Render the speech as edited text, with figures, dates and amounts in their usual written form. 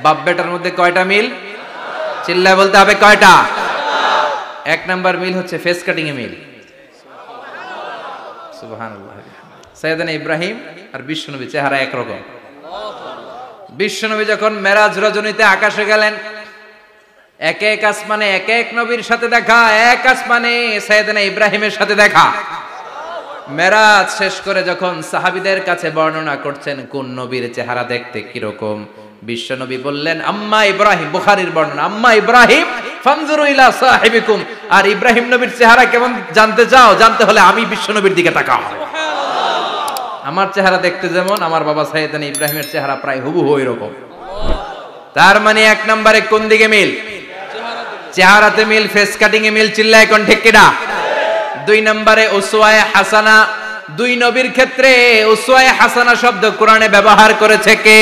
বাপ বেটার মধ্যে কয়টা মিল? চিল্লায় বলতে হবে কয়টা? এক নাম্বার মিল হচ্ছে ফেস কাটিং এ মিল। সুবহানাল্লাহ। সাইয়েদনা ইব্রাহিম আর বিশ্বনবী চেহারা একরকম। বিশ্বনবী যখন মেরাজ রজনীতে আকাশে গেলেন, এক এক আসমানে এক এক নবীর সাথে দেখা, এক আসমানে সাইয়েদনা ইব্রাহিমের সাথে দেখা। মেরাজ শেষ করে যখন সাহাবীদের কাছে বর্ণনা করছেন কোন নবীর চেহারা দেখতে কিরকম, বিশ্বনবী বললেন আম্মা ইব্রাহিম, বুখারীর বর্ণনা, আম্মা ইব্রাহিম ফানজুরু ইলা সাহিবিকুম। আর ইব্রাহিম নবীর চেহারা কেমন জানতে চাও? জানতে হলে আমি বিশ্বনবীর দিকে তাকাও। আমার চেহারা দেখতে যেমন, আমার বাবা সাইয়েদনা ইব্রাহিমের চেহারা প্রায় হুবহু এরকম। তার মানে এক নম্বরে কোন দিকে মিল? চেহারাতে মিল, ফেস কাটিং এ মিল। চিল্লায় কোন ঠিক কিনা? দুই নম্বরে উসওয়ায়ে হাসানা। দুই নবীর ক্ষেত্রে উসওয়ায়ে হাসানা শব্দ কোরআনে ব্যবহার করেছে কে?